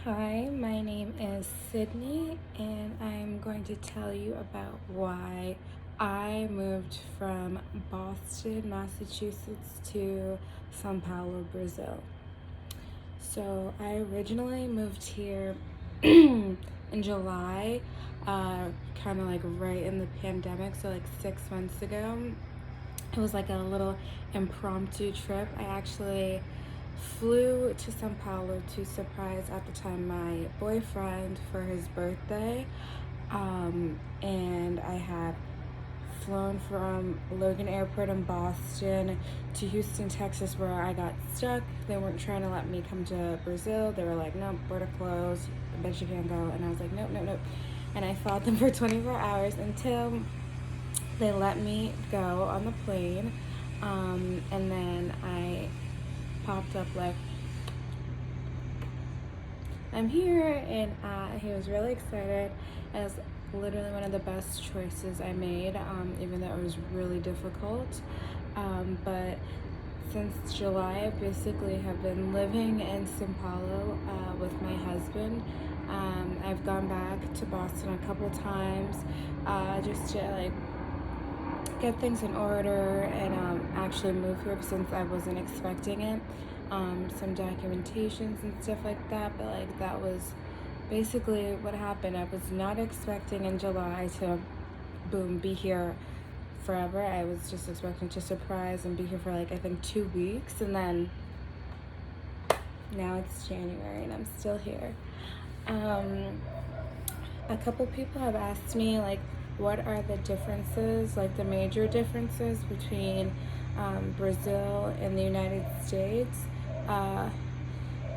Hi, my name is Sydney, and I'm going to tell you about why I moved from Boston, Massachusetts to Sao Paulo, Brazil. So, I originally moved here in July, kind of like right in the pandemic, so like 6 months ago. It was like a little impromptu trip. I actually flew to Sao Paulo to surprise at the time my boyfriend for his birthday. And I had flown from Logan Airport in Boston to Houston, Texas, where I got stuck. They weren't trying to let me come to Brazil. They were like, nope, border closed. I bet you can't go. And I was like, nope, nope, nope. And I fought them for 24 hours until they let me go on the plane. And then I popped up like, I'm here, and he was really excited. It was literally one of the best choices I made, even though it was really difficult. But since July, I basically have been living in Sao Paulo with my husband. I've gone back to Boston a couple times just to like get things in order and actually move here since I wasn't expecting it. Some documentations and stuff like that, but like that was basically what happened. I was not expecting in July to boom be here forever. I was just expecting to surprise and be here for like I think 2 weeks, and then now it's January and I'm still here. A couple people have asked me like what are the differences, like the major differences between Brazil and the United States. uh,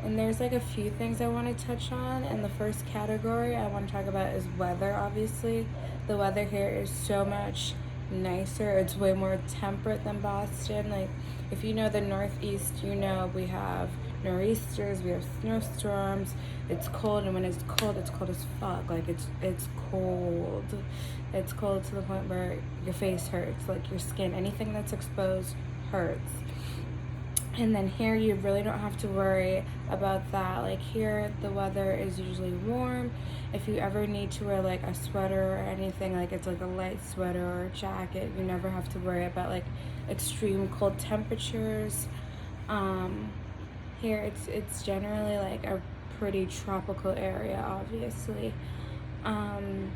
and there's like a few things I want to touch on. And the first category I want to talk about is weather. Obviously the weather here is so much nicer. It's way more temperate than Boston. Like if you know the Northeast, you know we have nor'easters, we have snowstorms. It's cold, and when it's cold as fuck. Like it's cold. It's cold to the point where your face hurts, like your skin, anything that's exposed hurts. And then here you really don't have to worry about that. Like here the weather is usually warm. If you ever need to wear like a sweater or anything, like it's like a light sweater or a jacket, you never have to worry about like extreme cold temperatures. um Here it's generally like a pretty tropical area, obviously. um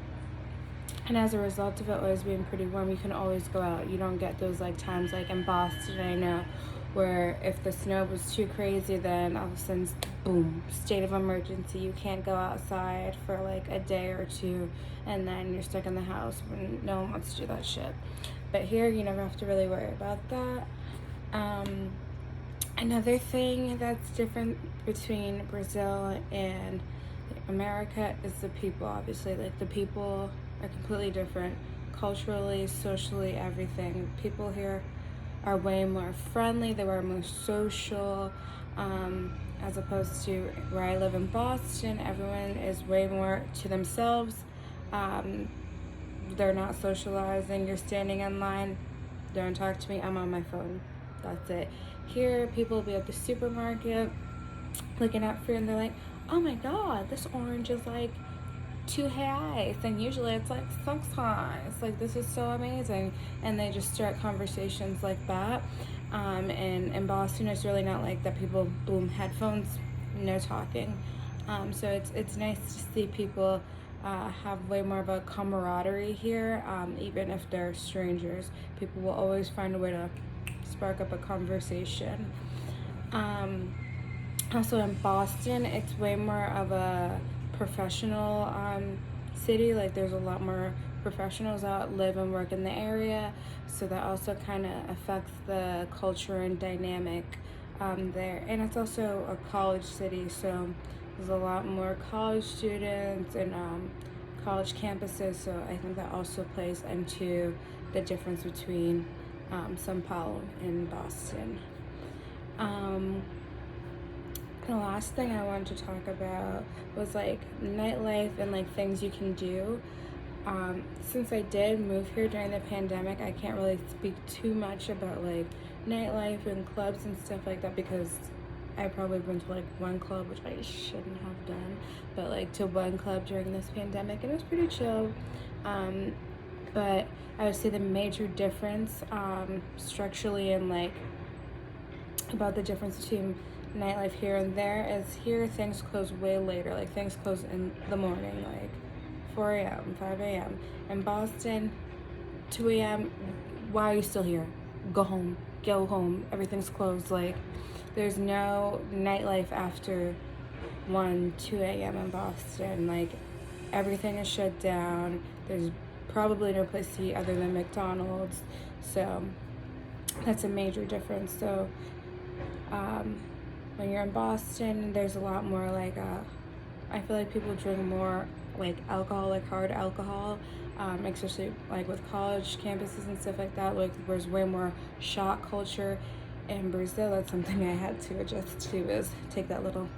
and as a result of it always being pretty warm, you can always go out. You don't get those like times like in Boston, I know, where if the snow was too crazy, then all of a sudden, boom, state of emergency. You can't go outside for like a day or two, and then you're stuck in the house when no one wants to do that shit. But here, you never have to really worry about that. Another thing that's different between Brazil and America is the people, obviously. Like, the people are completely different culturally, socially, everything. People here are way more friendly, they were more social, as opposed to where I live in Boston. Everyone is way more to themselves. Um, they're not socializing. You're standing in line, don't talk to me, I'm on my phone. That's it. Here, people will be at the supermarket looking at fruit, and they're like, oh my god, this orange is like $2, and usually it's like $6. Like, this is so amazing. And they just start conversations like that. And in Boston, it's really not like that. People, boom, headphones, no talking. So it's nice to see people have way more of a camaraderie here. Even if they're strangers, people will always find a way to spark up a conversation. Also in Boston, it's way more of a professional city. Like, there's a lot more professionals that live and work in the area, so that also kind of affects the culture and dynamic there. And it's also a college city, so there's a lot more college students and college campuses. So I think that also plays into the difference between Sao Paulo and Boston. The last thing I wanted to talk about was like nightlife and like things you can do. Since I did move here during the pandemic, I can't really speak too much about like nightlife and clubs and stuff like that because I probably been to like one club, which I shouldn't have done, but like to one club during this pandemic, and it was pretty chill. But I would say the major difference, structurally, and like about the difference between nightlife here and there is here things close way later. Like things close in the morning, like 4 a.m., 5 a.m. In Boston, 2 a.m. Why are you still here? Go home. Go home. Everything's closed. Like there's no nightlife after 1, 2 a.m. in Boston. Like everything is shut down. There's probably no place to eat other than McDonald's. So that's a major difference. So when you're in Boston, there's a lot more like I feel like people drink more like alcohol, like hard alcohol, especially like with college campuses and stuff like that. Like there's way more shot culture. In Brazil, that's something I had to adjust to, is take that little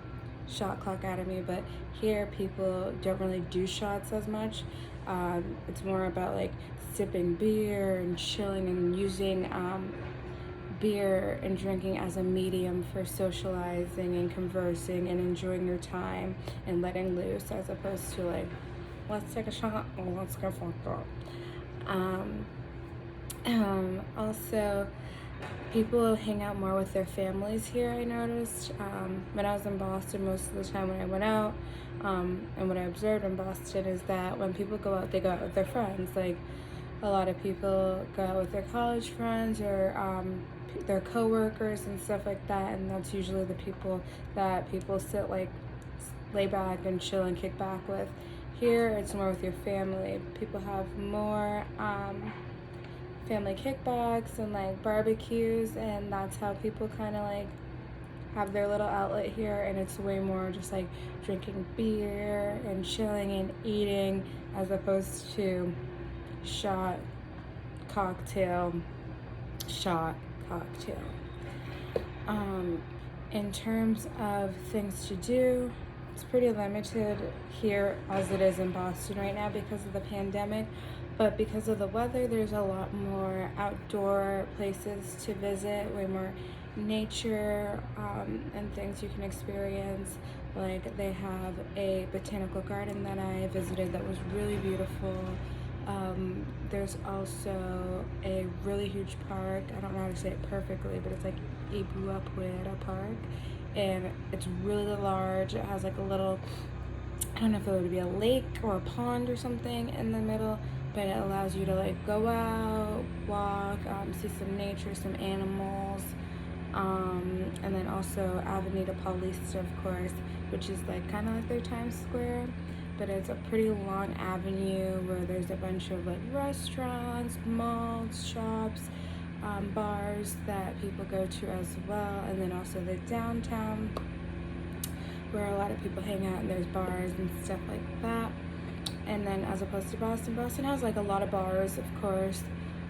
shot clock out of me. But here people don't really do shots as much. It's more about like sipping beer and chilling and using beer and drinking as a medium for socializing and conversing and enjoying your time and letting loose, as opposed to like, let's take a shot or let's go fucked up. Also, people hang out more with their families here, I noticed. When I was in Boston, most of the time when I went out, and what I observed in Boston is that when people go out, they go out with their friends. Like a lot of people go out with their college friends or their coworkers and stuff like that, and that's usually the people that people sit like lay back and chill and kick back with. Here it's more with your family. People have more family kickbacks and like barbecues, and that's how people kind of like have their little outlet here. And it's way more just like drinking beer and chilling and eating, as opposed to shot, cocktail, shot, cocktail. In terms of things to do, it's pretty limited here as it is in Boston right now because of the pandemic. But because of the weather, there's a lot more outdoor places to visit, way more nature, and things you can experience. Like they have a botanical garden that I visited that was really beautiful. There's also a really huge park. I don't know how to say it perfectly, but it's like Ibirapuera Park, and it's really large. It has like a little, I don't know if it would be a lake or a pond or something in the middle, but it allows you to like go out, walk, see some nature, some animals, and then also Avenida Paulista, of course, which is like kind of like their Times Square, but it's a pretty long avenue where there's a bunch of like restaurants, malls, shops, bars that people go to as well, and then also the downtown where a lot of people hang out, and there's bars and stuff like that. And then as opposed to Boston, Boston has like a lot of bars, of course,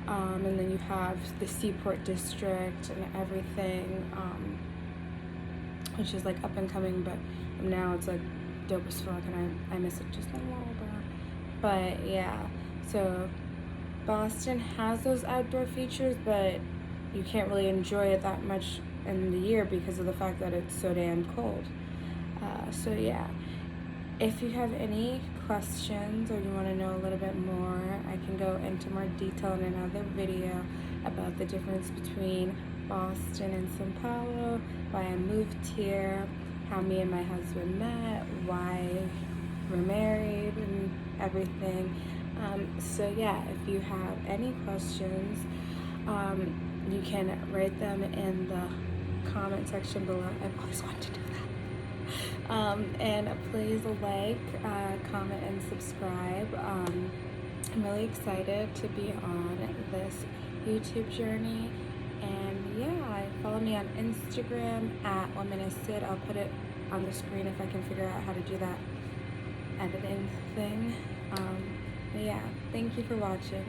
and then you have the Seaport District and everything, which is like up and coming, but now it's like dope as fuck, and I miss it just a little bit. But yeah, so Boston has those outdoor features, but you can't really enjoy it that much in the year because of the fact that it's so damn cold. So yeah, if you have any questions or you want to know a little bit more, I can go into more detail in another video about the difference between Boston and Sao Paulo, why I moved here, how me and my husband met, why we're married, and everything. So yeah, if you have any questions, you can write them in the comment section below. I've always wanted to do that. And please like, comment, and subscribe. I'm really excited to be on this YouTube journey. And yeah, follow me on Instagram at @1minutesid. I'll put it on the screen if I can figure out how to do that editing thing. But yeah, thank you for watching.